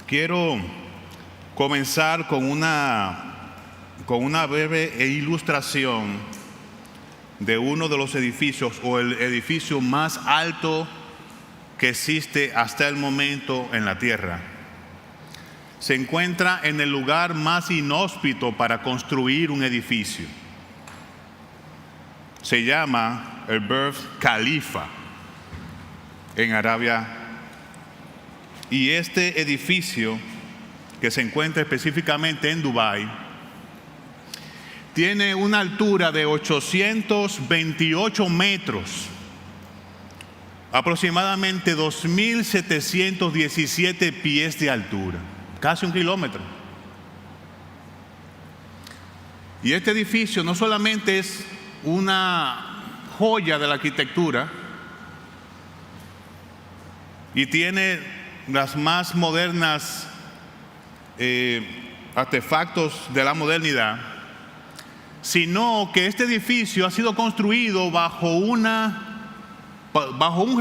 Quiero comenzar con una breve ilustración de uno de los edificios o el edificio más alto que existe hasta el momento en la tierra. Se encuentra en el lugar más inhóspito para construir un edificio. Se llama el Burj Khalifa en Arabia. Y este edificio, que se encuentra específicamente en Dubái, tiene una altura de 828 metros, aproximadamente 2.717 pies de altura, casi 1 kilómetro. Y este edificio no solamente es una joya de la arquitectura y tiene las más modernas artefactos de la modernidad, sino que este edificio ha sido construido bajo un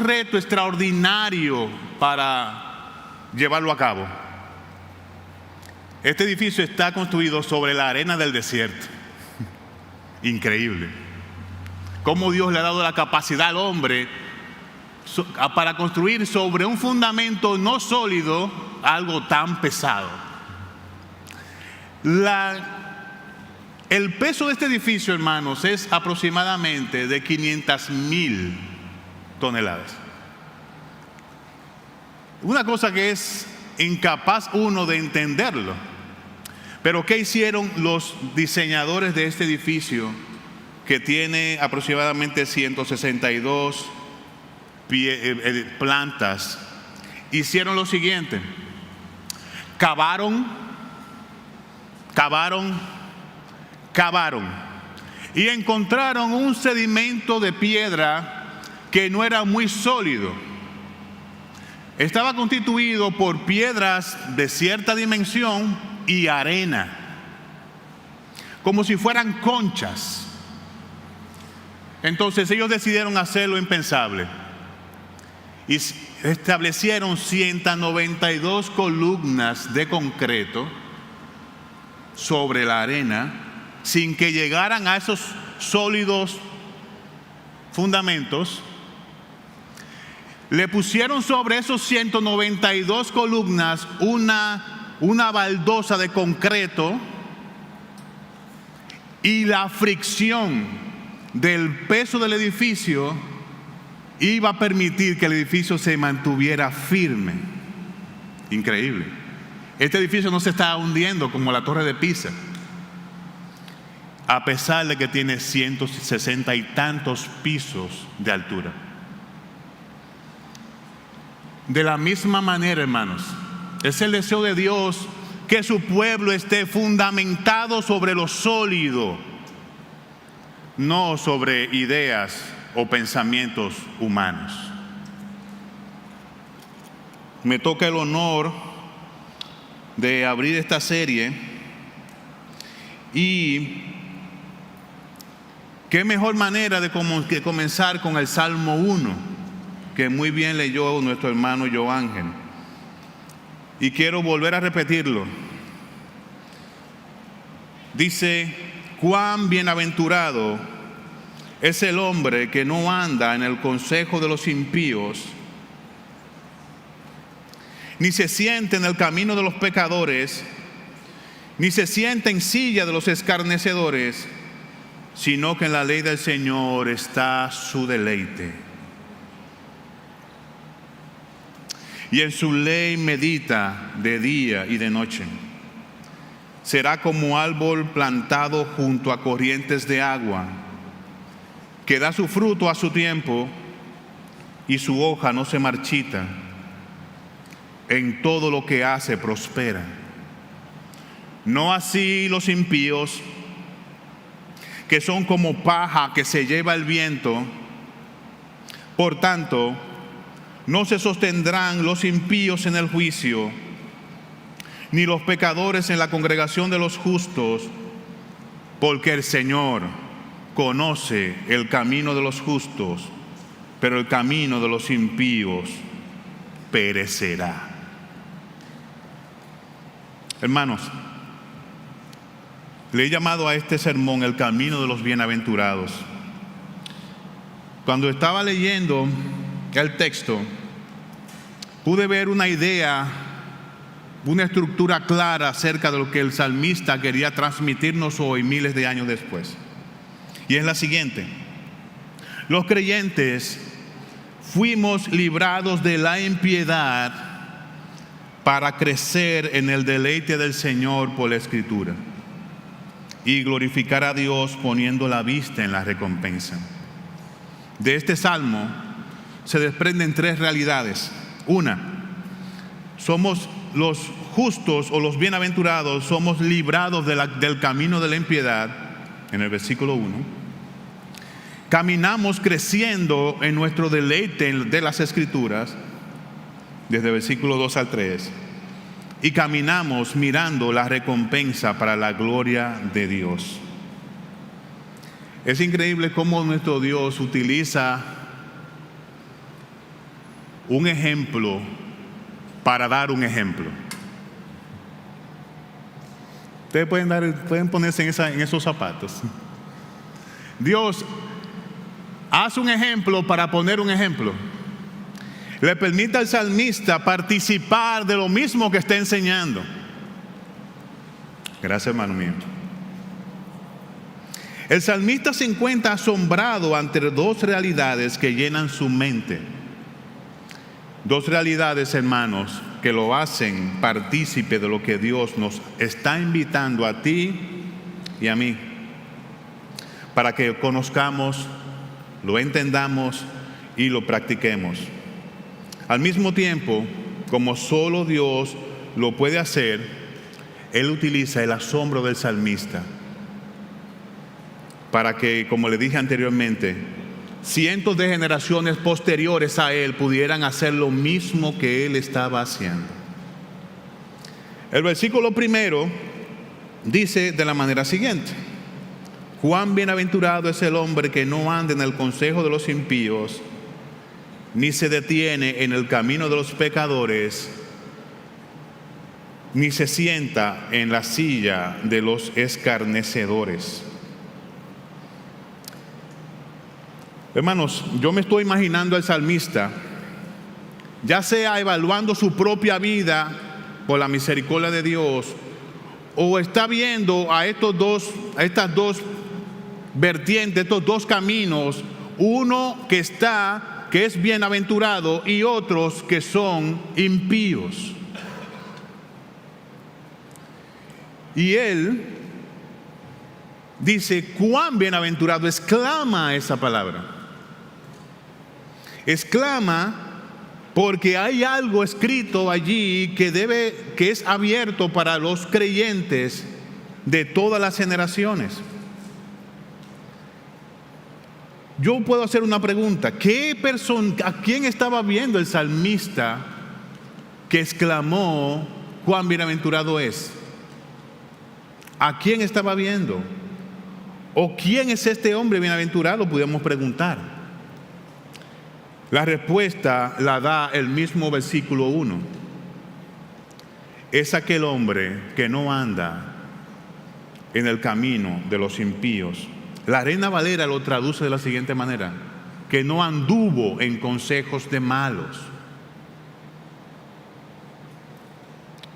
reto extraordinario para llevarlo a cabo. Este edificio está construido sobre la arena del desierto. Increíble. Cómo Dios le ha dado la capacidad al hombre para construir sobre un fundamento no sólido algo tan pesado. El peso de este edificio, hermanos, es aproximadamente de 500,000 toneladas. Una cosa que es incapaz uno de entenderlo. Pero ¿qué hicieron los diseñadores de este edificio, que tiene aproximadamente 162 plantas? Hicieron lo siguiente: cavaron y encontraron un sedimento de piedra que no era muy sólido. Estaba constituido por piedras de cierta dimensión y arena, como si fueran conchas. Entonces ellos decidieron hacer lo impensable y establecieron 192 columnas de concreto sobre la arena, sin que llegaran a esos sólidos fundamentos. Le pusieron sobre esos 192 columnas una baldosa de concreto, y la fricción del peso del edificio iba a permitir que el edificio se mantuviera firme. Increíble. Este edificio no se está hundiendo como la Torre de Pisa, a pesar de que tiene 160 y tantos pisos de altura. De la misma manera, hermanos, es el deseo de Dios que su pueblo esté fundamentado sobre lo sólido, no sobre ideas o pensamientos humanos. Me toca el honor de abrir esta serie, y qué mejor manera de comenzar con el Salmo 1, que muy bien leyó nuestro hermano Joángel, y quiero volver a repetirlo. Dice: cuán bienaventurado es el hombre que no anda en el consejo de los impíos, ni se sienta en el camino de los pecadores, ni se sienta en silla de los escarnecedores, sino que en la ley del Señor está su deleite, y en su ley medita de día y de noche. Será como árbol plantado junto a corrientes de agua, que da su fruto a su tiempo, y su hoja no se marchita. En todo lo que hace prospera. No así los impíos, que son como paja que se lleva el viento. Por tanto, no se sostendrán los impíos en el juicio, ni los pecadores en la congregación de los justos, porque el Señor conoce el camino de los justos, pero el camino de los impíos perecerá. Hermanos, le he llamado a este sermón el camino de los bienaventurados. Cuando estaba leyendo el texto, pude ver una idea, una estructura clara acerca de lo que el salmista quería transmitirnos hoy, miles de años después. Y es la siguiente: los creyentes fuimos librados de la impiedad para crecer en el deleite del Señor por la Escritura y glorificar a Dios poniendo la vista en la recompensa. De este salmo se desprenden tres realidades. Una, somos los justos o los bienaventurados, somos librados del camino de la impiedad, en el versículo 1. Caminamos creciendo en nuestro deleite de las Escrituras, desde el versículo 2 al 3. Y caminamos mirando la recompensa para la gloria de Dios. Es increíble cómo nuestro Dios utiliza un ejemplo para dar un ejemplo. Ustedes pueden ponerse en esos zapatos. Dios hace un ejemplo para poner un ejemplo. Le permite al salmista participar de lo mismo que está enseñando. Gracias, hermano mío. El salmista se encuentra asombrado ante dos realidades que llenan su mente. Dos realidades, hermanos, que lo hacen partícipe de lo que Dios nos está invitando a ti y a mí, para que conozcamos, lo entendamos y lo practiquemos. Al mismo tiempo, como solo Dios lo puede hacer, Él utiliza el asombro del salmista para que, como le dije anteriormente, cientos de generaciones posteriores a él pudieran hacer lo mismo que él estaba haciendo. El versículo primero dice de la manera siguiente: cuán bienaventurado es el hombre que no anda en el consejo de los impíos, ni se detiene en el camino de los pecadores, ni se sienta en la silla de los escarnecedores. Hermanos, yo me estoy imaginando al salmista, ya sea evaluando su propia vida por la misericordia de Dios, o está viendo a estas dos vertientes, estos dos caminos, uno que es bienaventurado y otros que son impíos. Y él dice, cuán bienaventurado, exclama esa palabra. Exclama porque hay algo escrito allí que es abierto para los creyentes de todas las generaciones. Yo puedo hacer una pregunta: ¿a quién estaba viendo el salmista que exclamó cuán bienaventurado es? ¿A quién estaba viendo? ¿O quién es este hombre bienaventurado? Podemos preguntar. La respuesta la da el mismo versículo 1. Es aquel hombre que no anda en el camino de los impíos. La Reina Valera lo traduce de la siguiente manera: que no anduvo en consejos de malos.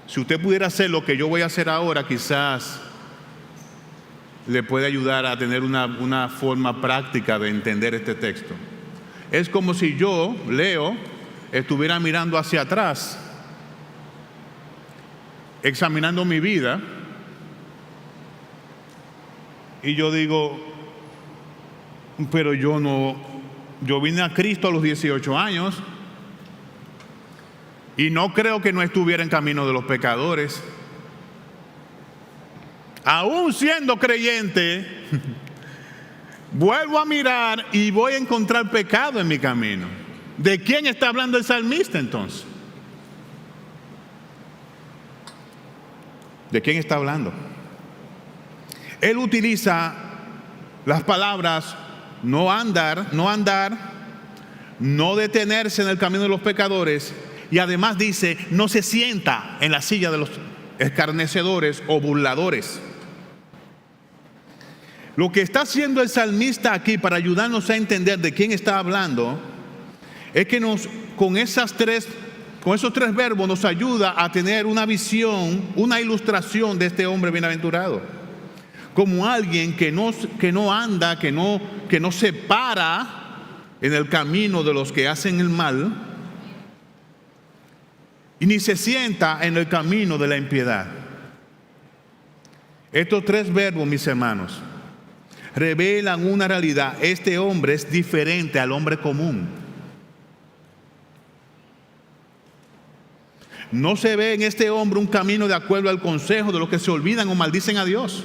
Si usted pudiera hacer lo que yo voy a hacer ahora, quizás le puede ayudar a tener una forma práctica de entender este texto. Es como si yo, Leo, estuviera mirando hacia atrás, examinando mi vida, y yo digo, pero yo vine a Cristo a los 18 años y no creo que no estuviera en camino de los pecadores. Aún siendo creyente, vuelvo a mirar y voy a encontrar pecado en mi camino. ¿De quién está hablando el salmista entonces? ¿De quién está hablando? Él utiliza las palabras no andar, no detenerse en el camino de los pecadores, y además dice, no se sienta en la silla de los escarnecedores o burladores. Lo que está haciendo el salmista aquí para ayudarnos a entender de quién está hablando es que con esos tres verbos nos ayuda a tener una visión, una ilustración de este hombre bienaventurado, como alguien que no anda, que no se para en el camino de los que hacen el mal y ni se sienta en el camino de la impiedad. Estos tres verbos, mis hermanos, revelan una realidad. Este hombre es diferente al hombre común. No se ve en este hombre un camino de acuerdo al consejo de los que se olvidan o maldicen a Dios.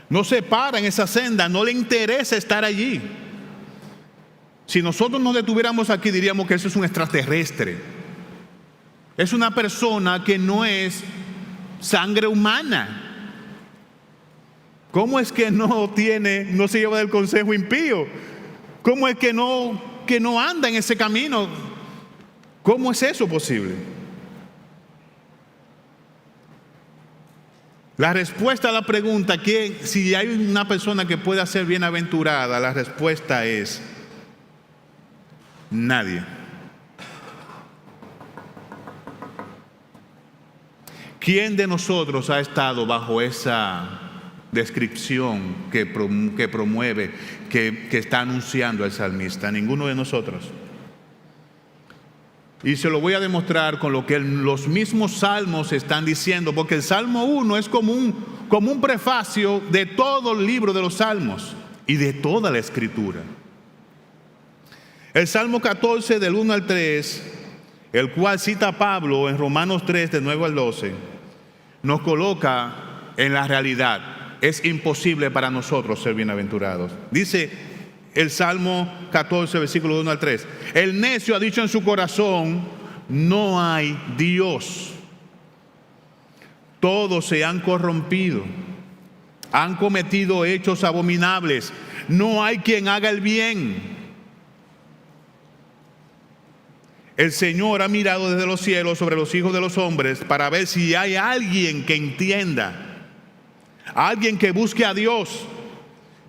No se para en esa senda, no le interesa estar allí. Si nosotros nos detuviéramos aquí, diríamos que eso es un extraterrestre. Es una persona que no es sangre humana. ¿Cómo es que no se lleva del consejo impío? ¿Cómo es que no anda en ese camino? ¿Cómo es eso posible? La respuesta a la pregunta, si hay una persona que pueda ser bienaventurada, la respuesta es nadie. ¿Quién de nosotros ha estado bajo esa descripción que promueve, que está anunciando el salmista? Ninguno de nosotros. Y se lo voy a demostrar con lo que los mismos salmos están diciendo, porque el Salmo 1 es como un prefacio de todo el libro de los salmos y de toda la escritura. El Salmo 14 del 1 al 3, el cual cita Pablo en Romanos 3 del 9 al 12, nos coloca en la realidad. Es imposible para nosotros ser bienaventurados. Dice el Salmo 14, versículo 1 al 3. El necio ha dicho en su corazón: no hay Dios. Todos se han corrompido, han cometido hechos abominables. No hay quien haga el bien. El Señor ha mirado desde los cielos sobre los hijos de los hombres para ver si hay alguien que entienda, alguien que busque a Dios.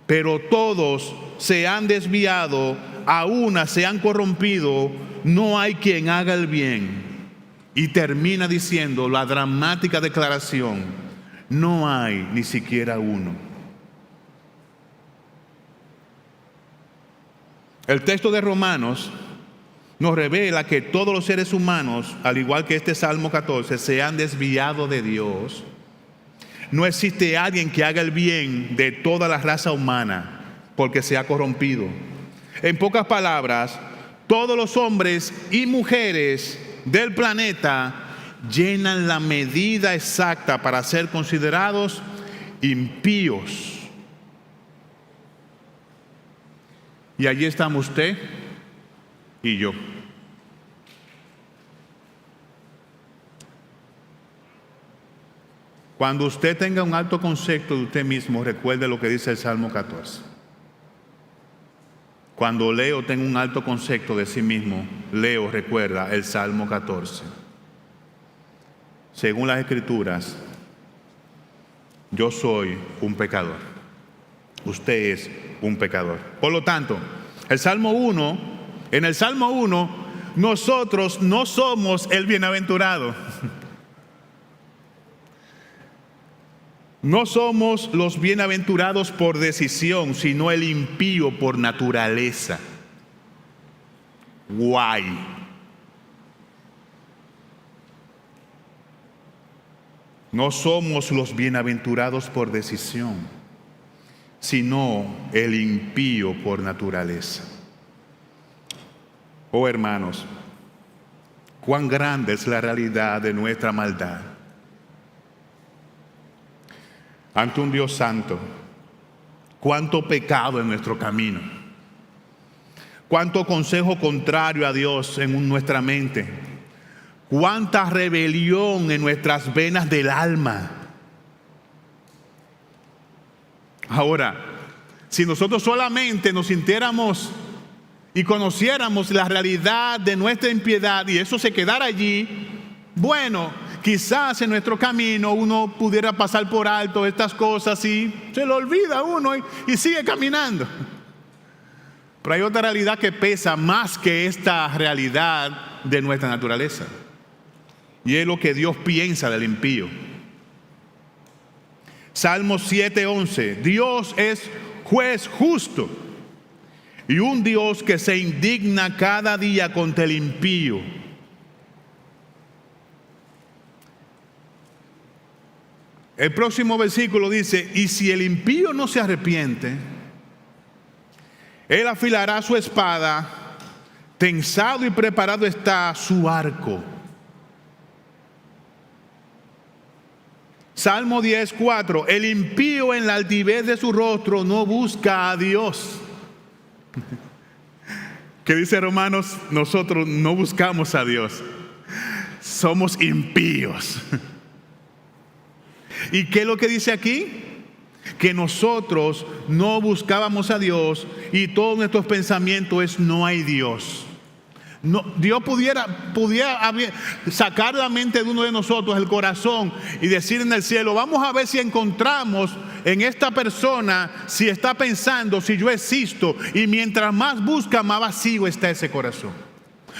Pero todos se han desviado, a una se han corrompido, no hay quien haga el bien. Y termina diciendo la dramática declaración: no hay ni siquiera uno. El texto de Romanos nos revela que todos los seres humanos, al igual que este Salmo 14, se han desviado de Dios. No existe alguien que haga el bien de toda la raza humana, porque se ha corrompido. En pocas palabras, todos los hombres y mujeres del planeta llenan la medida exacta para ser considerados impíos. Y allí estamos usted y yo. Cuando usted tenga un alto concepto de usted mismo, recuerde lo que dice el Salmo 14. Cuando Leo tenga un alto concepto de sí mismo, Leo recuerda el Salmo 14. Según las Escrituras, yo soy un pecador. Usted es un pecador. Por lo tanto, en el Salmo 1, nosotros no somos el bienaventurado. No somos los bienaventurados por decisión, sino el impío por naturaleza. Guay. No somos los bienaventurados por decisión, sino el impío por naturaleza. Oh hermanos, cuán grande es la realidad de nuestra maldad ante un Dios santo. Cuánto pecado en nuestro camino, cuánto consejo contrario a Dios en nuestra mente, cuánta rebelión en nuestras venas del alma. Ahora, si nosotros solamente nos sintiéramos y conociéramos la realidad de nuestra impiedad y eso se quedara allí, Bueno, quizás en nuestro camino uno pudiera pasar por alto estas cosas y se lo olvida a uno y sigue caminando. Pero hay otra realidad que pesa más que esta realidad de nuestra naturaleza. Y es lo que Dios piensa del impío. Salmo 7:11. Dios es juez justo y un Dios que se indigna cada día contra el impío. El próximo versículo dice: y si el impío no se arrepiente, él afilará su espada, tensado y preparado está su arco. Salmo 10:4. El impío en la altivez de su rostro no busca a Dios. ¿Qué dice Romanos? Nosotros no buscamos a Dios. Somos impíos. ¿Y qué es lo que dice aquí? Que nosotros no buscábamos a Dios y todos nuestros pensamientos es: no hay Dios. No, Dios pudiera sacar la mente de uno de nosotros, el corazón, y decir en el cielo: vamos a ver si encontramos en esta persona, si está pensando, si yo existo. Y mientras más busca, más vacío está ese corazón.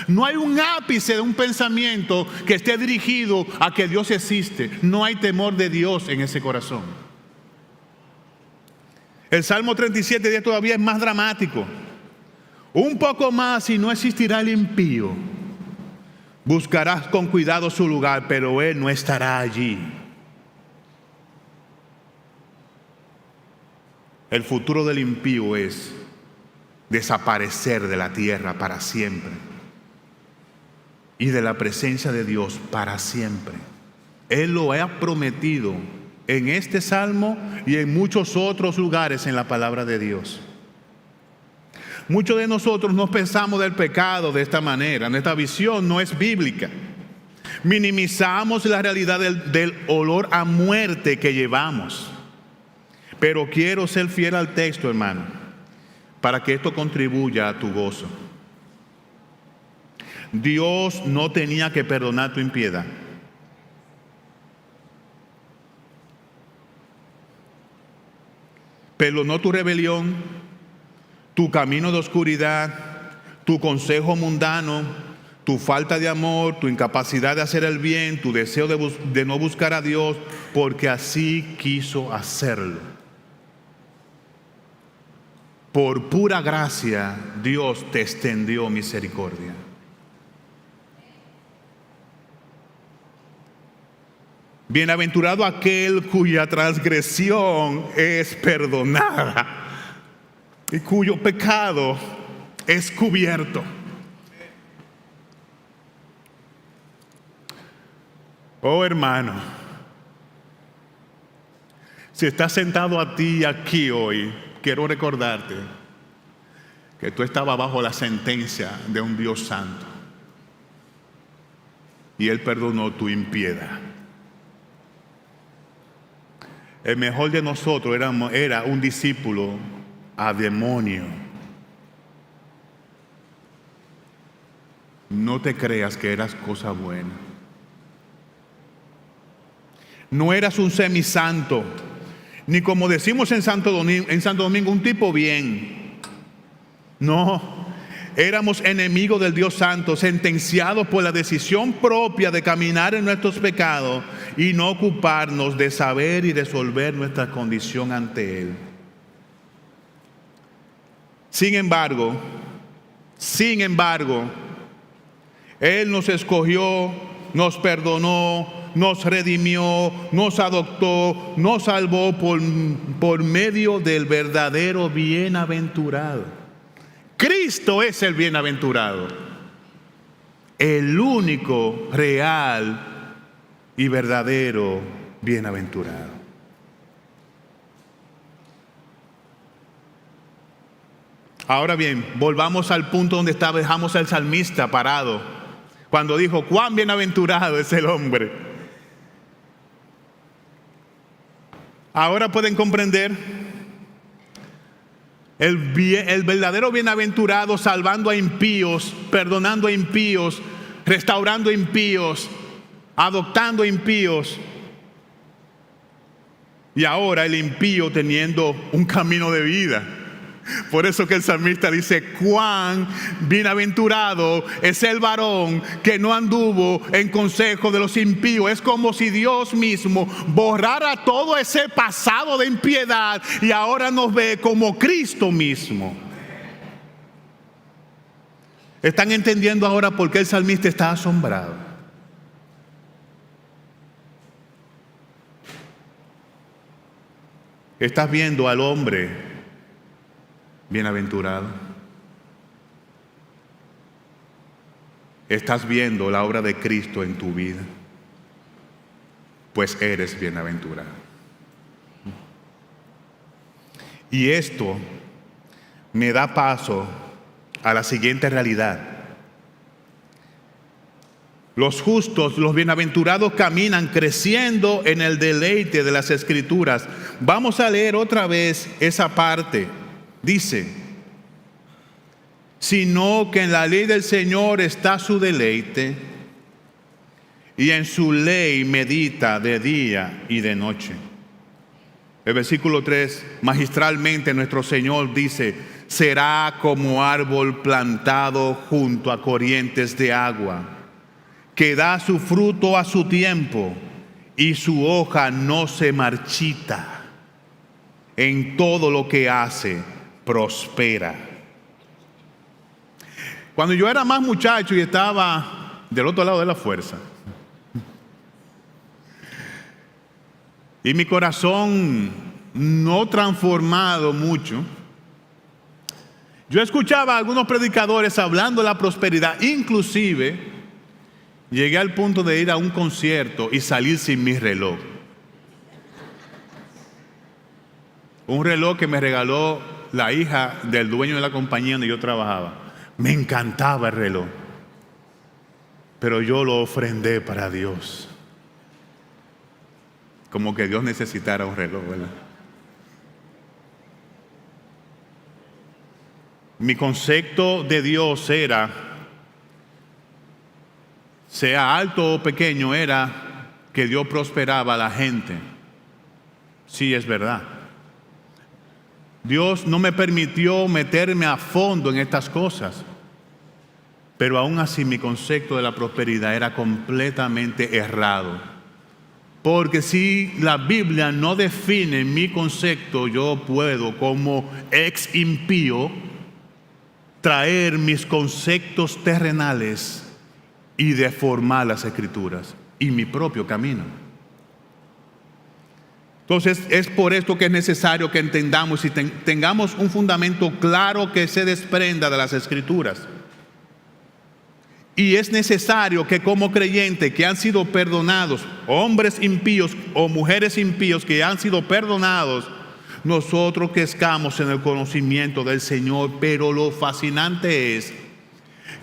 No hay un ápice de un pensamiento que esté dirigido a que Dios existe. No hay temor de Dios en ese corazón. El Salmo 37:10 todavía es más dramático. Un poco más y no existirá el impío. Buscarás con cuidado su lugar, pero él no estará allí. El futuro del impío es desaparecer de la tierra para siempre y de la presencia de Dios para siempre. Él lo ha prometido en este salmo y en muchos otros lugares en la palabra de Dios. Muchos de nosotros no pensamos del pecado de esta manera. Nuestra visión no es bíblica. Minimizamos la realidad del olor a muerte que llevamos. Pero quiero ser fiel al texto, hermano, para que esto contribuya a tu gozo. Dios no tenía que perdonar tu impiedad. Perdonó tu rebelión, tu camino de oscuridad, tu consejo mundano, tu falta de amor, tu incapacidad de hacer el bien, tu deseo de no buscar a Dios, porque así quiso hacerlo. Por pura gracia, Dios te extendió misericordia. Bienaventurado aquel cuya transgresión es perdonada y cuyo pecado es cubierto. Oh hermano, si estás sentado a ti aquí hoy, quiero recordarte que tú estabas bajo la sentencia de un Dios santo y Él perdonó tu impiedad. El mejor de nosotros era un discípulo a demonio. No te creas que eras cosa buena. No eras un semisanto, ni como decimos en Santo Domingo, un tipo bien. No, éramos enemigos del Dios Santo, sentenciados por la decisión propia de caminar en nuestros pecados y no ocuparnos de saber y resolver nuestra condición ante Él. Sin embargo, Él nos escogió, nos perdonó, nos redimió, nos adoptó, nos salvó por medio del verdadero bienaventurado. Cristo es el bienaventurado, el único real y verdadero bienaventurado. Ahora bien, volvamos al punto donde dejamos al salmista parado, cuando dijo: cuán bienaventurado es el hombre. Ahora pueden comprender el verdadero bienaventurado, salvando a impíos, perdonando a impíos, restaurando a impíos, adoptando impíos, y ahora el impío teniendo un camino de vida. Por eso que el salmista dice: cuán bienaventurado es el varón que no anduvo en consejo de los impíos. Es como si Dios mismo borrara todo ese pasado de impiedad y ahora nos ve como Cristo mismo. ¿Están entendiendo ahora por qué el salmista está asombrado? ¿Estás viendo al hombre bienaventurado? ¿Estás viendo la obra de Cristo en tu vida? Pues eres bienaventurado. Y esto me da paso a la siguiente realidad. Los justos, los bienaventurados, caminan creciendo en el deleite de las Escrituras. Vamos a leer otra vez esa parte. Dice: sino que en la ley del Señor está su deleite, y en su ley medita de día y de noche. El versículo 3, magistralmente nuestro Señor dice: será como árbol plantado junto a corrientes de agua, que da su fruto a su tiempo, y su hoja no se marchita. En todo lo que hace, prospera. Cuando yo era más muchacho y estaba del otro lado de la fuerza, y mi corazón no transformado mucho, yo escuchaba a algunos predicadores hablando de la prosperidad. Inclusive llegué al punto de ir a un concierto y salir sin mi reloj. Un reloj que me regaló la hija del dueño de la compañía donde yo trabajaba. Me encantaba el reloj, pero yo lo ofrendé para Dios. Como que Dios necesitara un reloj, ¿verdad? Mi concepto de Dios era, sea alto o pequeño, era que Dios prosperaba a la gente. Sí, es verdad. Dios no me permitió meterme a fondo en estas cosas, pero aún así mi concepto de la prosperidad era completamente errado. Porque si la Biblia no define mi concepto, yo puedo, como ex impío, traer mis conceptos terrenales y deformar las Escrituras y mi propio camino. Entonces es por esto que es necesario que entendamos y tengamos un fundamento claro que se desprenda de las Escrituras. Y es necesario que como creyentes que han sido perdonados, hombres impíos o mujeres impíos que han sido perdonados, nosotros crezcamos en el conocimiento del Señor. Pero lo fascinante es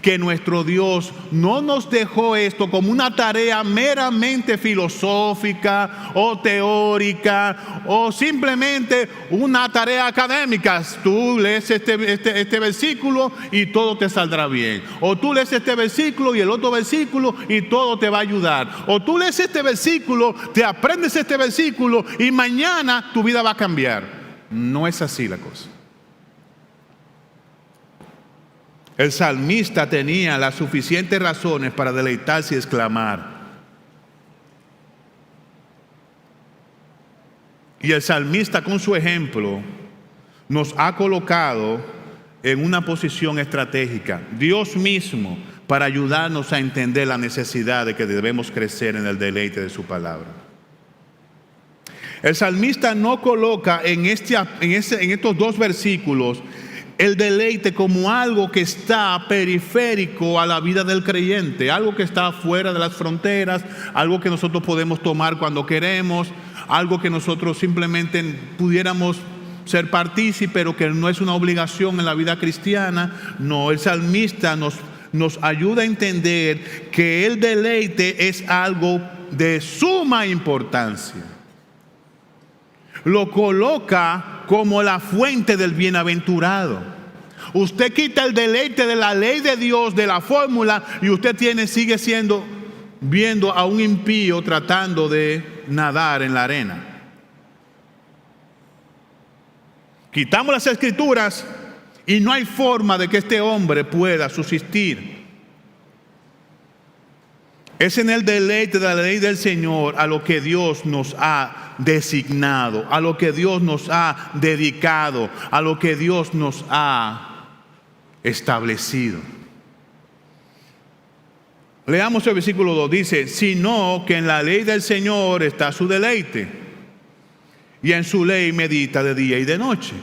que nuestro Dios no nos dejó esto como una tarea meramente filosófica o teórica o simplemente una tarea académica. Tú lees este versículo y todo te saldrá bien. O tú lees este versículo y el otro versículo y todo te va a ayudar. O tú lees este versículo, te aprendes este versículo y mañana tu vida va a cambiar. No es así la cosa. El salmista tenía las suficientes razones para deleitarse y exclamar. Y el salmista, con su ejemplo, nos ha colocado en una posición estratégica. Dios mismo, para ayudarnos a entender la necesidad de que debemos crecer en el deleite de su palabra. El salmista no coloca en estos dos versículos el deleite como algo que está periférico a la vida del creyente, algo que está fuera de las fronteras, algo que nosotros podemos tomar cuando queremos, algo que nosotros simplemente pudiéramos ser partícipes, pero que no es una obligación en la vida cristiana. No, el salmista nos ayuda a entender que el deleite es algo de suma importancia. Lo coloca como la fuente del bienaventurado. Usted quita el deleite de la ley de Dios, de la fórmula, y usted sigue siendo viendo a un impío tratando de nadar en la arena. Quitamos las escrituras y no hay forma de que este hombre pueda subsistir. Es en el deleite de la ley del Señor a lo que Dios nos ha designado, a lo que Dios nos ha dedicado, a lo que Dios nos ha establecido. Leamos el versículo 2, dice: sino que en la ley del Señor está su deleite, y en su ley medita de día y de noche.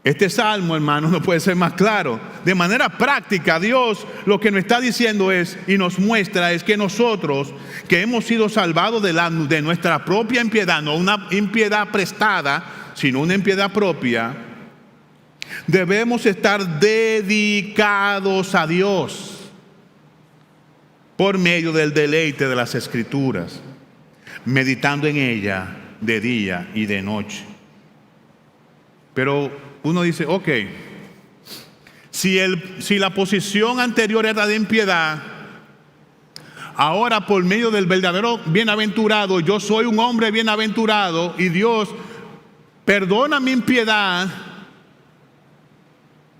Este salmo, hermano, no puede ser más claro. De manera práctica, Dios lo que nos está diciendo es, y nos muestra, es que nosotros, que hemos sido salvados de nuestra propia impiedad, no una impiedad prestada, sino una impiedad propia, debemos estar dedicados a Dios por medio del deleite de las Escrituras, meditando en ella de día y de noche. Pero uno dice, ok, si la posición anterior era de impiedad, ahora por medio del verdadero bienaventurado, yo soy un hombre bienaventurado y Dios perdona mi impiedad,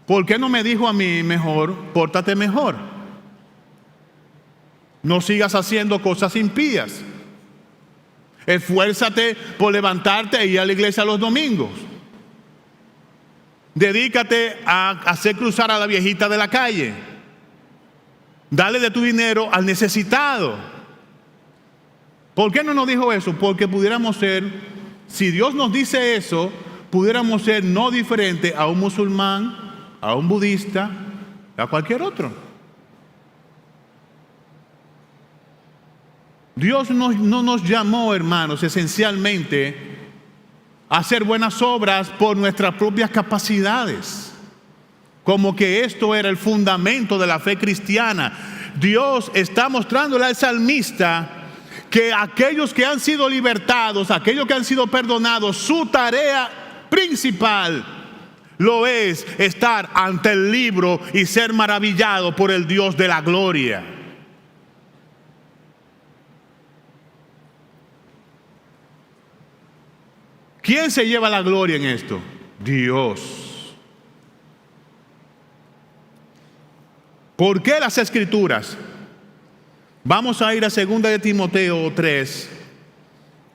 ¿por qué no me dijo a mí mejor, pórtate mejor? No sigas haciendo cosas impías. Esfuérzate por levantarte e ir a la iglesia los domingos. Dedícate a hacer cruzar a la viejita de la calle. Dale de tu dinero al necesitado. ¿Por qué no nos dijo eso? Porque pudiéramos ser, si Dios nos dice eso, pudiéramos ser no diferente a un musulmán, a un budista, a cualquier otro. Dios no nos llamó, hermanos, esencialmente a hacer buenas obras por nuestras propias capacidades, como que esto era el fundamento de la fe cristiana. Dios está mostrándole al salmista que aquellos que han sido libertados, aquellos que han sido perdonados, su tarea principal lo es estar ante el libro y ser maravillado por el Dios de la gloria. ¿Quién se lleva la gloria en esto? Dios. ¿Por qué las Escrituras? Vamos a ir a 2 de Timoteo 3,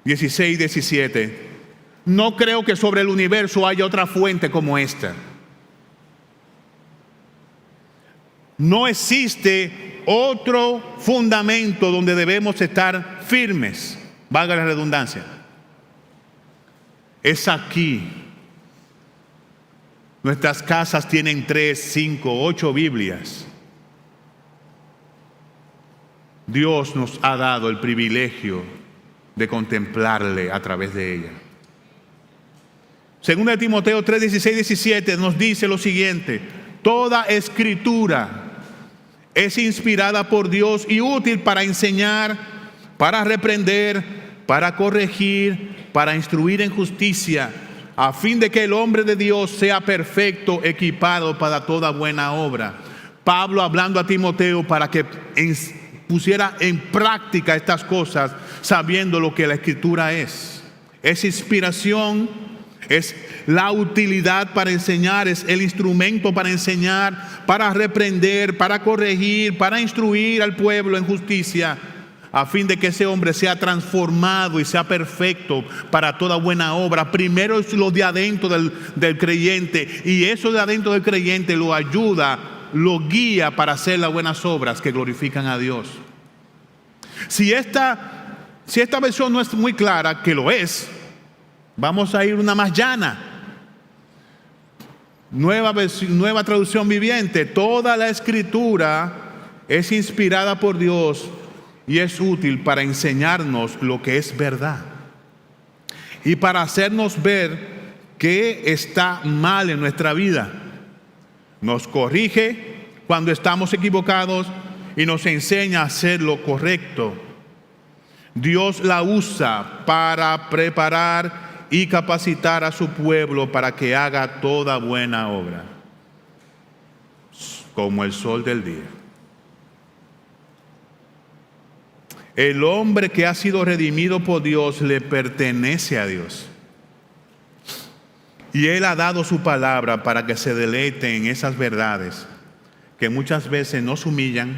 16 y 17. No creo que sobre el universo haya otra fuente como esta. No existe otro fundamento donde debemos estar firmes, valga la redundancia. Es aquí. Nuestras casas tienen 3, 5, 8 Biblias. Dios nos ha dado el privilegio de contemplarle a través de ella. Según de Timoteo 3, 16, 17 nos dice lo siguiente: toda escritura es inspirada por Dios y útil para enseñar, para reprender, para corregir, para instruir en justicia, a fin de que el hombre de Dios sea perfecto, equipado para toda buena obra. Pablo hablando a Timoteo para que pusiera en práctica estas cosas, sabiendo lo que la Escritura es. Es inspiración, es la utilidad para enseñar, es el instrumento para enseñar, para reprender, para corregir, para instruir al pueblo en justicia, a fin de que ese hombre sea transformado y sea perfecto para toda buena obra. Primero es lo de adentro del creyente, y eso de adentro del creyente lo ayuda, lo guía para hacer las buenas obras que glorifican a Dios. Si esta versión no es muy clara, que lo es, vamos a ir una más llana. Nueva traducción viviente. Toda la Escritura es inspirada por Dios y es útil para enseñarnos lo que es verdad y para hacernos ver qué está mal en nuestra vida. Nos corrige cuando estamos equivocados y nos enseña a hacer lo correcto. Dios la usa para preparar y capacitar a su pueblo para que haga toda buena obra, como el sol del día. El hombre que ha sido redimido por Dios le pertenece a Dios. Y Él ha dado su palabra para que se deleite en esas verdades que muchas veces nos humillan,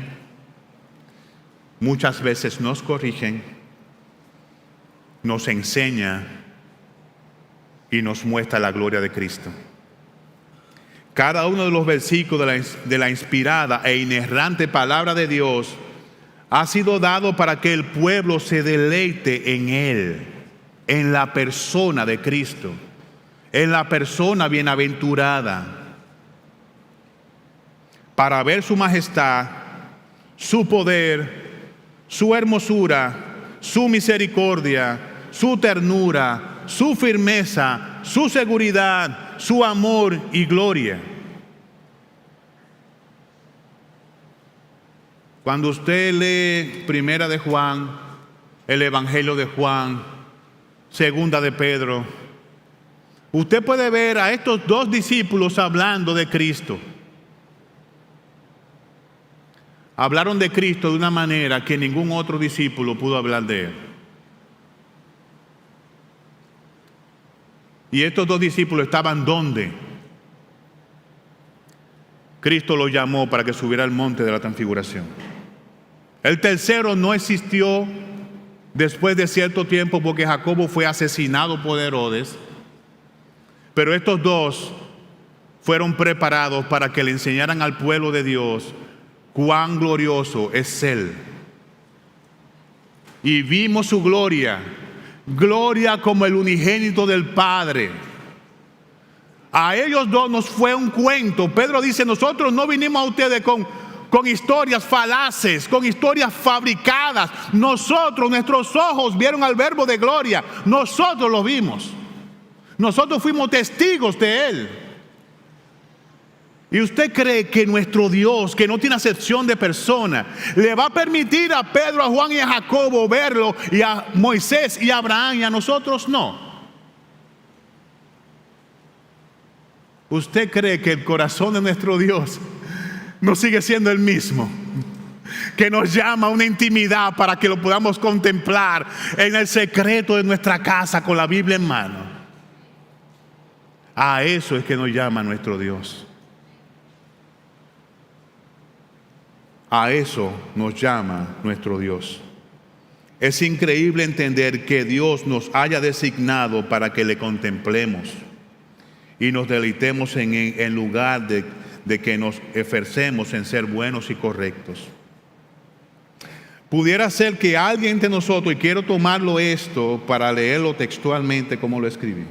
muchas veces nos corrigen, nos enseña y nos muestra la gloria de Cristo. Cada uno de los versículos de la inspirada e inerrante palabra de Dios ha sido dado para que el pueblo se deleite en Él, en la persona de Cristo, en la persona bienaventurada, para ver su majestad, su poder, su hermosura, su misericordia, su ternura, su firmeza, su seguridad, su amor y gloria. Cuando usted lee Primera de Juan, el Evangelio de Juan, Segunda de Pedro, usted puede ver a estos dos discípulos hablando de Cristo. Hablaron de Cristo de una manera que ningún otro discípulo pudo hablar de Él. Y estos dos discípulos estaban ¿dónde? Cristo los llamó para que subiera al monte de la transfiguración. El tercero no existió después de cierto tiempo porque Jacobo fue asesinado por Herodes. Pero estos dos fueron preparados para que le enseñaran al pueblo de Dios cuán glorioso es Él. Y vimos su gloria, gloria como el unigénito del Padre. A ellos dos nos fue un cuento. Pedro dice, nosotros no vinimos a ustedes con historias falaces, con historias fabricadas. Nuestros ojos vieron al Verbo de gloria. Nosotros lo vimos. Nosotros fuimos testigos de Él. ¿Y usted cree que nuestro Dios, que no tiene acepción de persona, le va a permitir a Pedro, a Juan y a Jacobo verlo, y a Moisés y a Abraham y a nosotros no? ¿Usted cree que el corazón de nuestro Dios no sigue siendo el mismo? Que nos llama a una intimidad para que lo podamos contemplar en el secreto de nuestra casa con la Biblia en mano. A eso es que nos llama nuestro Dios. A eso nos llama nuestro Dios. Es increíble entender que Dios nos haya designado para que le contemplemos y nos deleitemos en lugar de que nos esforcemos en ser buenos y correctos. Pudiera ser que alguien de nosotros, y quiero tomarlo esto para leerlo textualmente como lo escribí,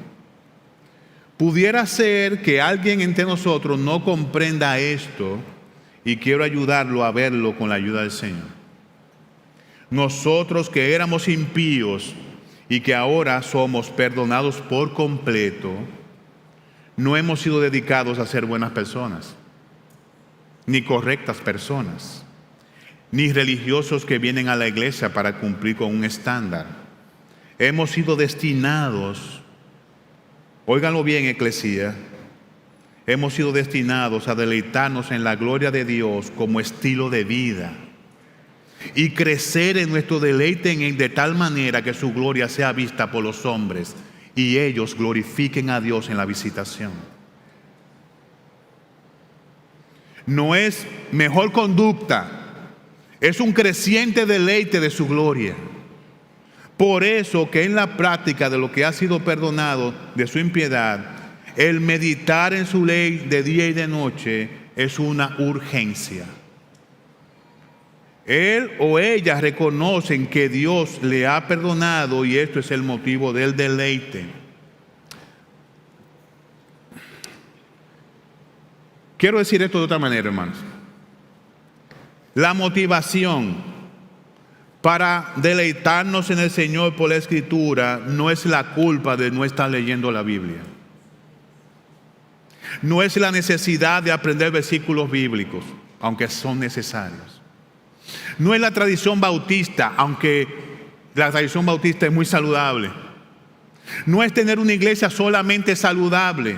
pudiera ser que alguien entre nosotros no comprenda esto, y quiero ayudarlo a verlo con la ayuda del Señor. Nosotros que éramos impíos y que ahora somos perdonados por completo, no hemos sido dedicados a ser buenas personas, ni correctas personas, ni religiosos que vienen a la iglesia para cumplir con un estándar. Hemos sido destinados, óiganlo bien, eclesía, hemos sido destinados a deleitarnos en la gloria de Dios como estilo de vida y crecer en nuestro deleite en Él de tal manera que su gloria sea vista por los hombres y ellos glorifiquen a Dios en la visitación. No es mejor conducta, es un creciente deleite de su gloria. Por eso que en la práctica de lo que ha sido perdonado de su impiedad, el meditar en su ley de día y de noche es una urgencia. Él o ella reconocen que Dios le ha perdonado y esto es el motivo del deleite. Quiero decir esto de otra manera, hermanos. La motivación para deleitarnos en el Señor por la Escritura no es la culpa de no estar leyendo la Biblia. No es la necesidad de aprender versículos bíblicos, aunque son necesarios. No es la tradición bautista, aunque la tradición bautista es muy saludable. No es tener una iglesia solamente saludable.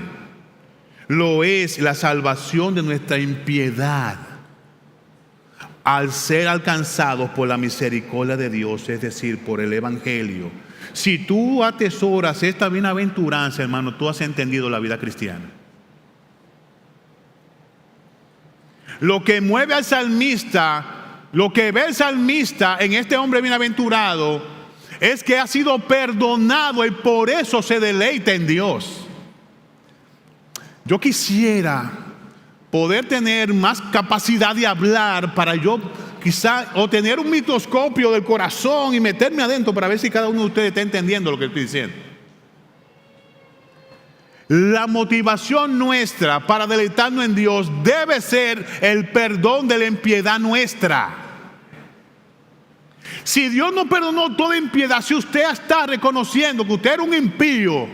Lo es la salvación de nuestra impiedad. al ser alcanzados por la misericordia de Dios, es decir, por el Evangelio. Si tú atesoras esta bienaventuranza, hermano, tú has entendido la vida cristiana. Lo que mueve al salmista, lo que ve el salmista en este hombre bienaventurado, es que ha sido perdonado y por eso se deleita en Dios. Yo quisiera poder tener más capacidad de hablar para yo quizá, o tener un microscopio del corazón y meterme adentro para ver si cada uno de ustedes está entendiendo lo que estoy diciendo. La motivación nuestra para deleitarnos en Dios debe ser el perdón de la impiedad nuestra. Si Dios no perdonó toda impiedad, si usted está reconociendo que usted era un impío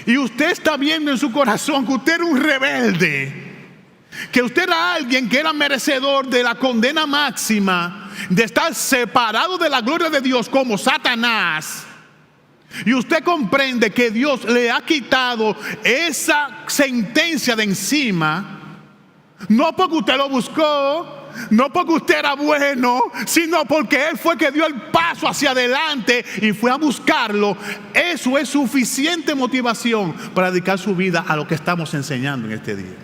y usted está viendo en su corazón que usted era un rebelde, que usted era alguien que era merecedor de la condena máxima, de estar separado de la gloria de Dios como Satanás, y usted comprende que Dios le ha quitado esa sentencia de encima, no porque usted lo buscó, no porque usted era bueno, sino porque Él fue que dio el paso hacia adelante y fue a buscarlo. Eso es suficiente motivación para dedicar su vida a lo que estamos enseñando en este día.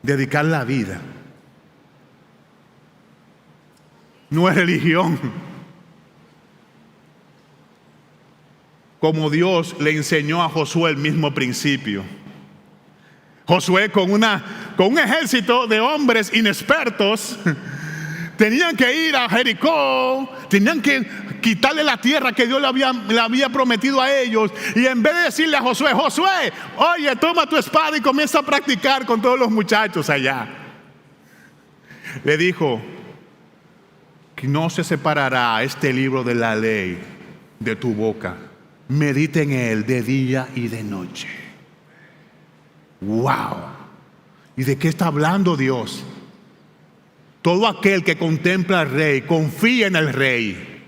Dedicar la vida. No es religión. Como Dios le enseñó a Josué el mismo principio. Josué con un ejército de hombres inexpertos tenían que ir a Jericó, tenían que quitarle la tierra que Dios le había prometido a ellos, y en vez de decirle a Josué, oye, toma tu espada y comienza a practicar con todos los muchachos allá, le dijo que no se separará este libro de la ley de tu boca, medita en él de día y de noche. Wow. ¿Y de qué está hablando Dios? Todo aquel que contempla al Rey confía en el Rey.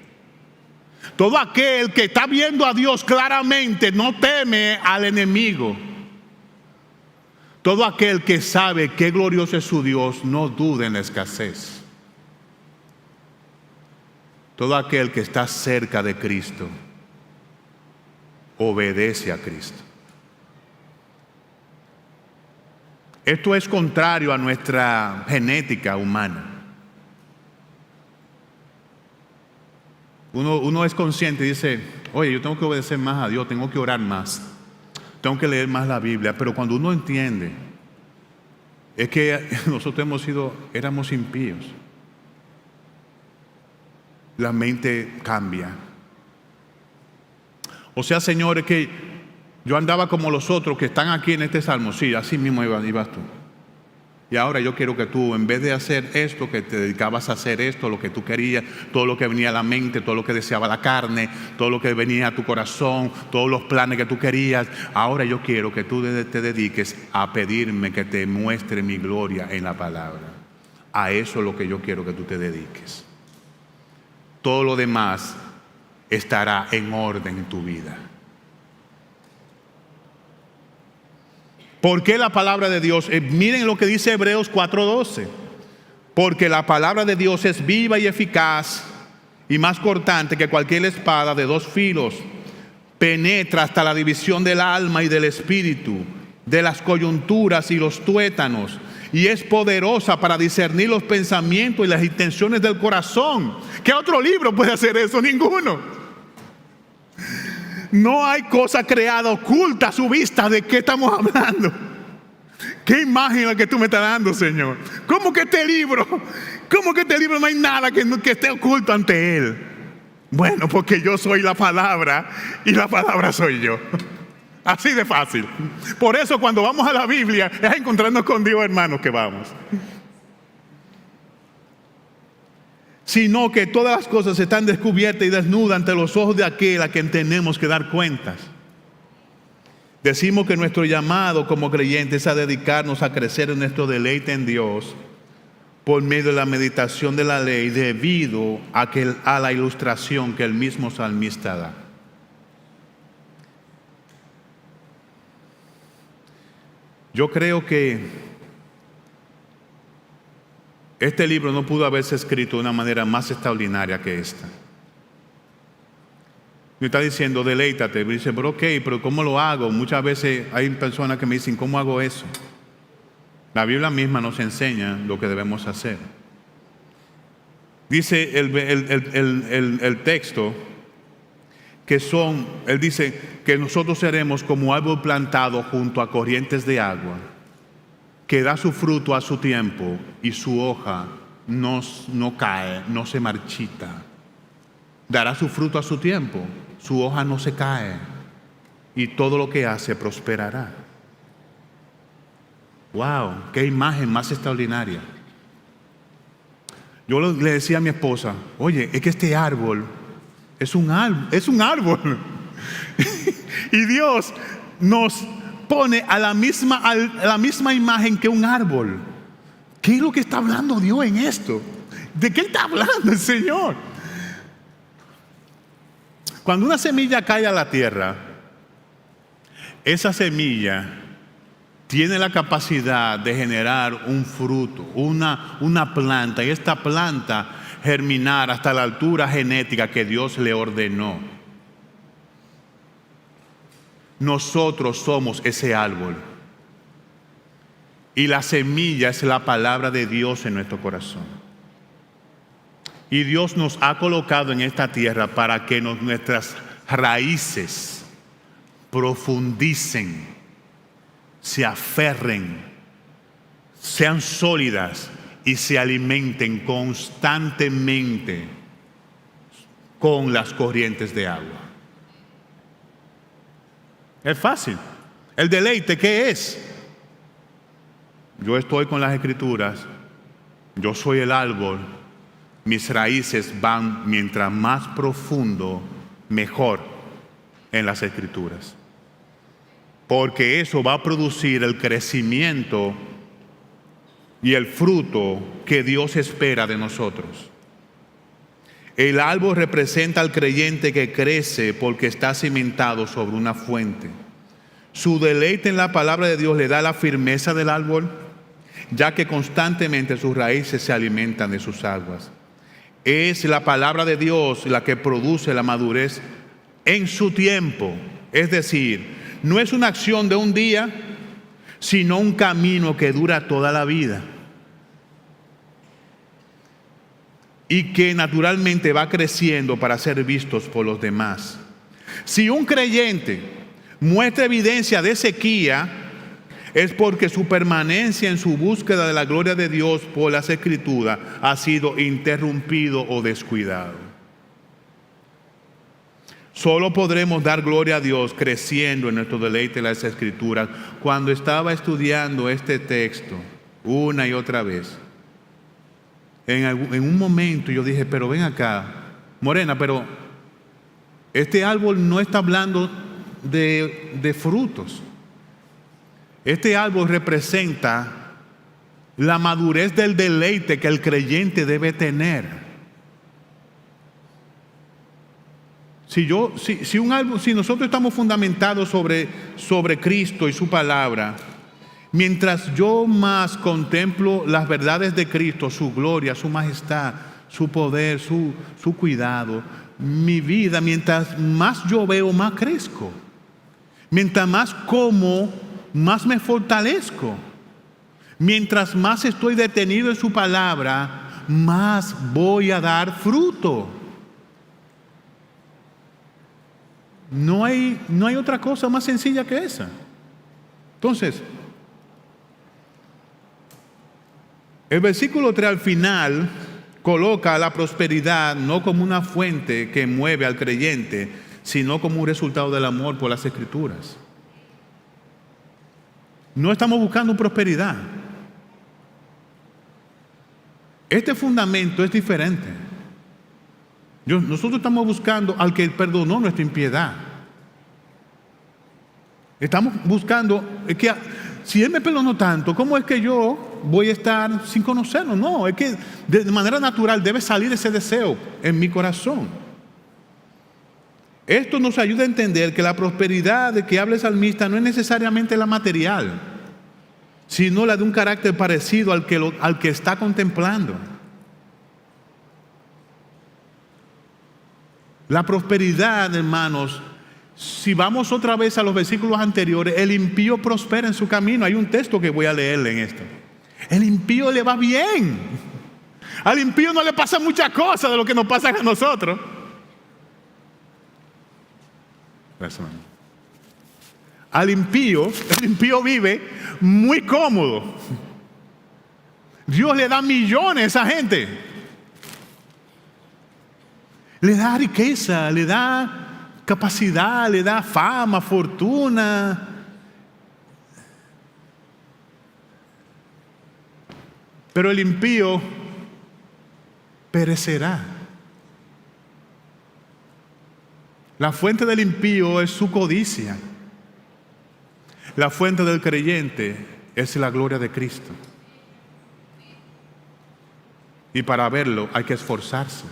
Todo aquel que está viendo a Dios claramente no teme al enemigo. Todo aquel que sabe qué glorioso es su Dios no duda en la escasez. Todo aquel que está cerca de Cristo obedece a Cristo. Esto es contrario a nuestra genética humana. Uno es consciente y dice, oye, yo tengo que obedecer más a Dios, tengo que orar más, tengo que leer más la Biblia. Pero cuando uno entiende, es que nosotros éramos impíos. La mente cambia. O sea, Señor, es que yo andaba como los otros que están aquí en este salmo. Sí, así mismo ibas tú. Y ahora yo quiero que tú, en vez de hacer esto, que te dedicabas a hacer esto, lo que tú querías, todo lo que venía a la mente, todo lo que deseaba la carne, todo lo que venía a tu corazón, todos los planes que tú querías, ahora yo quiero que tú te dediques a pedirme que te muestre mi gloria en la palabra. A eso es lo que yo quiero que tú te dediques. Todo lo demás estará en orden en tu vida. ¿Por qué la palabra de Dios? Miren lo que dice Hebreos 4:12. Porque la palabra de Dios es viva y eficaz y más cortante que cualquier espada de dos filos. Penetra hasta la división del alma y del espíritu, de las coyunturas y los tuétanos, y es poderosa para discernir los pensamientos y las intenciones del corazón. ¿Qué otro libro puede hacer eso? Ninguno. No hay cosa creada oculta a su vista. ¿De qué estamos hablando? ¿Qué imagen la que tú me estás dando, Señor? ¿Cómo que este libro no hay nada que esté oculto ante Él? Bueno, porque yo soy la palabra y la palabra soy yo. Así de fácil. Por eso cuando vamos a la Biblia es a encontrarnos con Dios, hermanos, que vamos. Sino que todas las cosas están descubiertas y desnudas ante los ojos de aquel a quien tenemos que dar cuentas. Decimos que nuestro llamado como creyentes es a dedicarnos a crecer en nuestro deleite en Dios por medio de la meditación de la ley, debido a la ilustración que el mismo salmista da. Yo creo que Este libro no pudo haberse escrito de una manera más extraordinaria que esta. Me está diciendo, deleítate. Me dice, pero ¿cómo lo hago? Muchas veces hay personas que me dicen, ¿cómo hago eso? La Biblia misma nos enseña lo que debemos hacer. Dice el texto él dice que nosotros seremos como árbol plantado junto a corrientes de agua, que da su fruto a su tiempo y su hoja no cae, no se marchita. Dará su fruto a su tiempo, su hoja no se cae y todo lo que hace prosperará. ¡Wow! ¡Qué imagen más extraordinaria! Yo le decía a mi esposa, oye, es que este árbol es un árbol. Y Dios nos pone a la misma imagen que un árbol. ¿Qué es lo que está hablando Dios en esto? ¿De qué está hablando el Señor? Cuando una semilla cae a la tierra, esa semilla tiene la capacidad de generar un fruto, una planta, y esta planta germinar hasta la altura genética que Dios le ordenó. Nosotros somos ese árbol. Y la semilla es la palabra de Dios en nuestro corazón. Y Dios nos ha colocado en esta tierra para que nuestras raíces profundicen, se aferren, sean sólidas y se alimenten constantemente con las corrientes de agua. Es fácil. El deleite, ¿qué es? Yo estoy con las Escrituras, yo soy el árbol, mis raíces van mientras más profundo, mejor en las Escrituras. Porque eso va a producir el crecimiento y el fruto que Dios espera de nosotros. El árbol representa al creyente que crece porque está cimentado sobre una fuente. Su deleite en la palabra de Dios le da la firmeza del árbol, ya que constantemente sus raíces se alimentan de sus aguas. Es la palabra de Dios la que produce la madurez en su tiempo. Es decir, no es una acción de un día, sino un camino que dura toda la vida. Y que naturalmente va creciendo para ser vistos por los demás. Si un creyente muestra evidencia de sequía, es porque su permanencia en su búsqueda de la gloria de Dios por las Escrituras ha sido interrumpido o descuidado. Solo podremos dar gloria a Dios creciendo en nuestro deleite en las Escrituras. Cuando estaba estudiando este texto una y otra vez, en un momento yo dije, pero ven acá, Morena, pero este árbol no está hablando de frutos. Este árbol representa la madurez del deleite que el creyente debe tener. Si nosotros estamos fundamentados sobre Cristo y su palabra, mientras yo más contemplo las verdades de Cristo, su gloria, su majestad, su poder, su cuidado, mi vida, mientras más yo veo, más crezco. Mientras más como, más me fortalezco. Mientras más estoy detenido en su palabra, más voy a dar fruto. No hay otra cosa más sencilla que esa. Entonces, el versículo 3 al final coloca la prosperidad no como una fuente que mueve al creyente, sino como un resultado del amor por las Escrituras. No estamos buscando prosperidad. Este fundamento es diferente. Nosotros estamos buscando al que perdonó nuestra impiedad. Estamos buscando, es que si Él me perdonó tanto, ¿cómo es que yo voy a estar sin conocerlo? No, es que de manera natural debe salir ese deseo en mi corazón. Esto nos ayuda a entender que la prosperidad de que habla el salmista no es necesariamente la material. sino la de un carácter parecido al que está contemplando. La prosperidad, hermanos, si vamos otra vez a los versículos anteriores, el impío prospera en su camino. Hay un texto que voy a leerle en esto. El impío le va bien. Al impío no le pasa muchas cosas de lo que nos pasa a nosotros. El impío vive muy cómodo. Dios le da millones a esa gente. Le da riqueza, le da capacidad, le da fama, fortuna. Pero el impío perecerá. La fuente del impío es su codicia. La fuente del creyente es la gloria de Cristo. Y para verlo hay que esforzarse.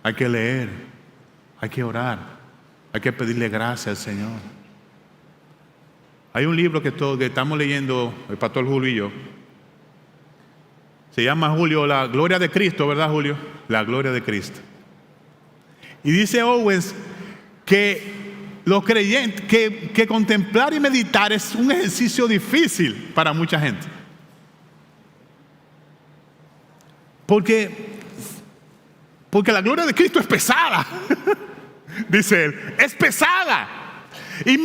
Hay que leer. Hay que orar. Hay que pedirle gracia al Señor. Hay un libro que estamos leyendo, el pastor Julio y yo. Se llama, Julio, La Gloria de Cristo, ¿verdad, Julio? La Gloria de Cristo. Y dice Owens que los creyentes, que contemplar y meditar es un ejercicio difícil para mucha gente. Porque la gloria de Cristo es pesada. Dice él, es pesada. Y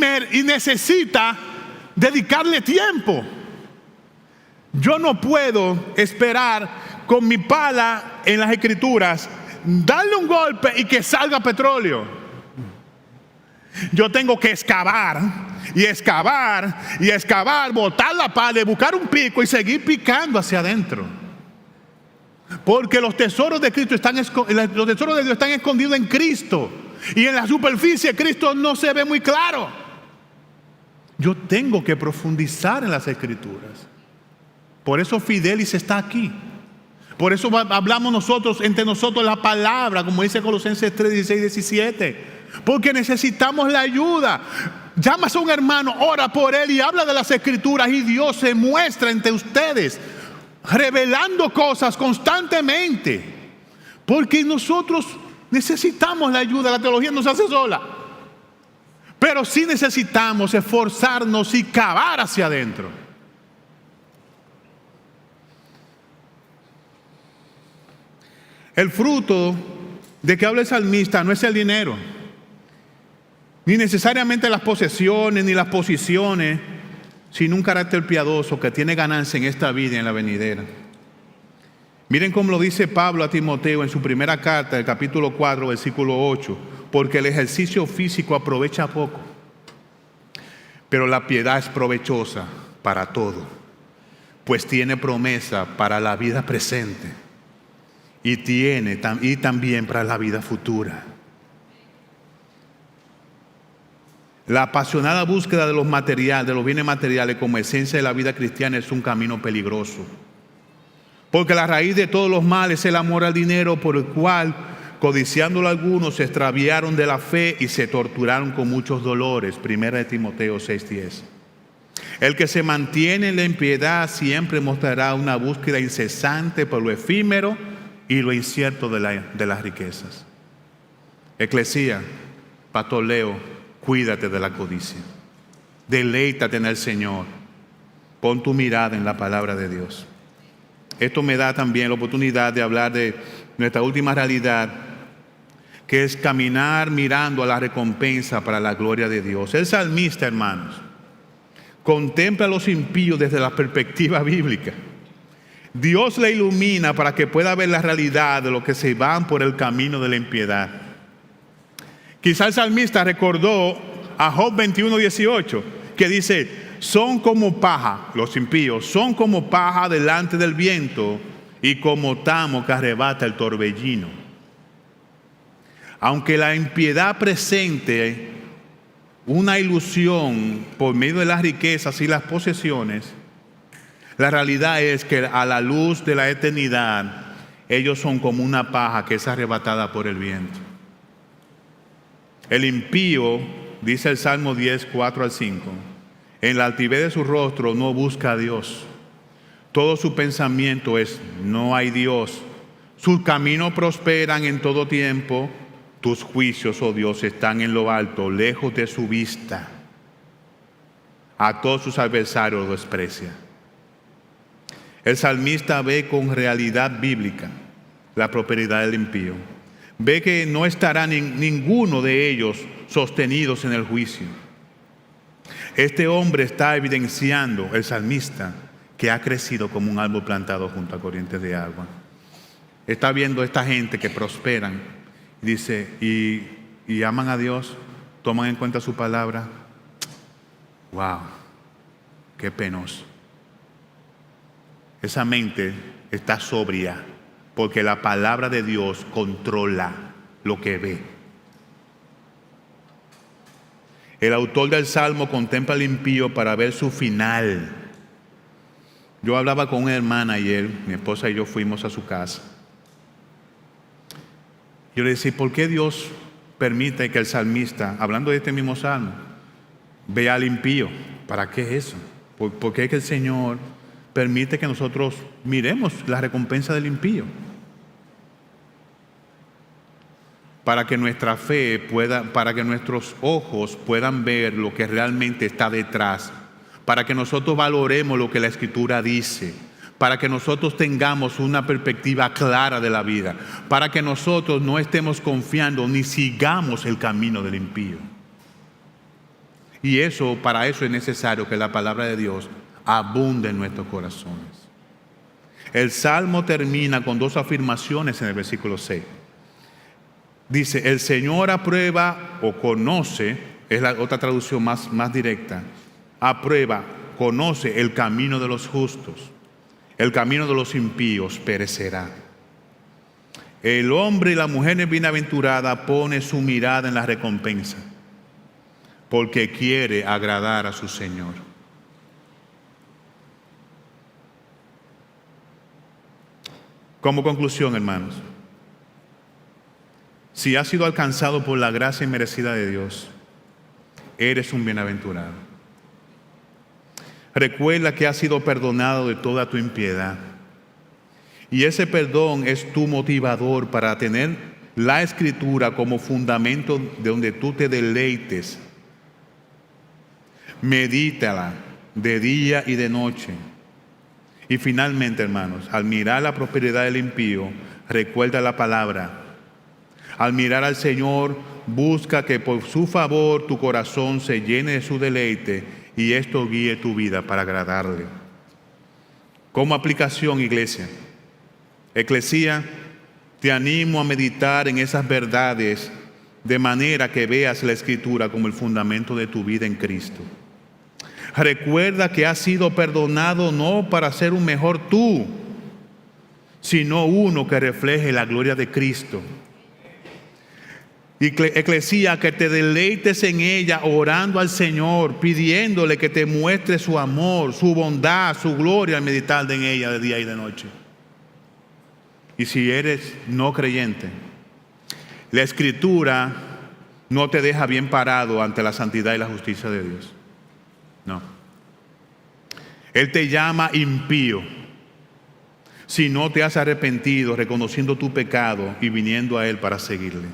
necesita dedicarle tiempo. Yo no puedo esperar con mi pala en las Escrituras, darle un golpe y que salga petróleo. Yo tengo que excavar y excavar y excavar, botar la pala y buscar un pico y seguir picando hacia adentro. Porque los tesoros de Cristo los tesoros de Dios están escondidos en Cristo. Y en la superficie Cristo no se ve muy claro. Yo tengo que profundizar en las Escrituras. Por eso Fidelis está aquí. Por eso hablamos nosotros, entre nosotros, la palabra, como dice Colosenses 3, 16, 17. Porque necesitamos la ayuda. Llamas a un hermano, ora por él y habla de las Escrituras, y Dios se muestra entre ustedes, revelando cosas constantemente. Porque nosotros necesitamos la ayuda. La teología no se hace sola. Pero sí necesitamos esforzarnos y cavar hacia adentro. El fruto de que habla el salmista no es el dinero, ni necesariamente las posesiones, ni las posiciones, sino un carácter piadoso que tiene ganancia en esta vida y en la venidera. Miren cómo lo dice Pablo a Timoteo en su primera carta, el capítulo 4, versículo 8. Porque el ejercicio físico aprovecha poco, pero la piedad es provechosa para todo, pues tiene promesa para la vida presente y también para la vida futura. La apasionada búsqueda de los bienes materiales como esencia de la vida cristiana es un camino peligroso. Porque la raíz de todos los males es el amor al dinero, por el cual, codiciándolo algunos, se extraviaron de la fe y se torturaron con muchos dolores. 1 Timoteo 6:10. El que se mantiene en la impiedad siempre mostrará una búsqueda incesante por lo efímero y lo incierto de las riquezas. Eclesía, Pastor Leo, cuídate de la codicia. Deleítate en el Señor. Pon tu mirada en la palabra de Dios. Esto me da también la oportunidad de hablar de nuestra última realidad, que es caminar mirando a la recompensa para la gloria de Dios. El salmista, hermanos, contempla a los impíos desde la perspectiva bíblica. Dios le ilumina para que pueda ver la realidad de los que se van por el camino de la impiedad. Quizá el salmista recordó a Job 21:18, que dice: son como paja, los impíos, son como paja delante del viento y como tamo que arrebata el torbellino. Aunque la impiedad presente una ilusión por medio de las riquezas y las posesiones, la realidad es que a la luz de la eternidad, ellos son como una paja que es arrebatada por el viento. El impío, dice el Salmo 10, 4 al 5, En la altivez de su rostro no busca a Dios. Todo su pensamiento es: no hay Dios. Sus caminos prosperan en todo tiempo. Tus juicios, oh Dios, están en lo alto, lejos de su vista. A todos sus adversarios lo desprecia. El salmista ve con realidad bíblica la prosperidad del impío. Ve que no estará ninguno de ellos sostenidos en el juicio. Este hombre está evidenciando, el salmista, que ha crecido como un árbol plantado junto a corrientes de agua. Está viendo a esta gente que prosperan, dice, y aman a Dios, toman en cuenta su palabra. ¡Wow! ¡Qué penoso! Esa mente está sobria, porque la palabra de Dios controla lo que ve. El autor del Salmo contempla al impío para ver su final. Yo hablaba con una hermana ayer, mi esposa y yo fuimos a su casa. Yo le decía: ¿por qué Dios permite que el salmista, hablando de este mismo salmo, vea al impío? ¿Para qué es eso? ¿Por qué es que el Señor permite que nosotros miremos la recompensa del impío? Para que nuestra fe para que nuestros ojos puedan ver lo que realmente está detrás, para que nosotros valoremos lo que la Escritura dice, para que nosotros tengamos una perspectiva clara de la vida, para que nosotros no estemos confiando ni sigamos el camino del impío. Y para eso es necesario que la palabra de Dios abunde en nuestros corazones. El Salmo termina con dos afirmaciones en el versículo 6. Dice: el Señor aprueba o conoce, es la otra traducción más directa, aprueba, conoce el camino de los justos, el camino de los impíos perecerá. El hombre y la mujer bienaventurada pone su mirada en la recompensa, porque quiere agradar a su Señor. Como conclusión, hermanos, si has sido alcanzado por la gracia inmerecida de Dios, eres un bienaventurado. Recuerda que has sido perdonado de toda tu impiedad. Y ese perdón es tu motivador para tener la Escritura como fundamento de donde tú te deleites. Medítala de día y de noche. Y finalmente, hermanos, al mirar la prosperidad del impío, recuerda la palabra. Al mirar al Señor, busca que por su favor tu corazón se llene de su deleite y esto guíe tu vida para agradarle. Como aplicación, iglesia, eclesía, te animo a meditar en esas verdades de manera que veas la Escritura como el fundamento de tu vida en Cristo. Recuerda que has sido perdonado no para ser un mejor tú, sino uno que refleje la gloria de Cristo. Eclesía, que te deleites en ella orando al Señor, pidiéndole que te muestre su amor, su bondad, su gloria al meditar en ella de día y de noche. Y si eres no creyente, la Escritura no te deja bien parado ante la santidad y la justicia de Dios. No. Él te llama impío si no te has arrepentido, reconociendo tu pecado y viniendo a Él para seguirle.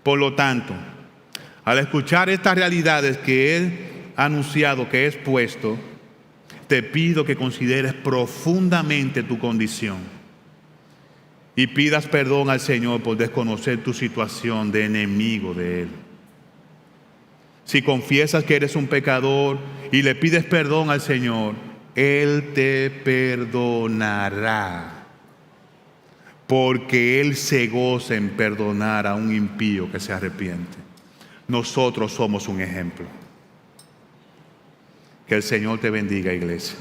Por lo tanto, al escuchar estas realidades que Él ha anunciado, que he expuesto, te pido que consideres profundamente tu condición y pidas perdón al Señor por desconocer tu situación de enemigo de Él. Si confiesas que eres un pecador y le pides perdón al Señor, Él te perdonará. Porque Él se goza en perdonar a un impío que se arrepiente. Nosotros somos un ejemplo. Que el Señor te bendiga, iglesia.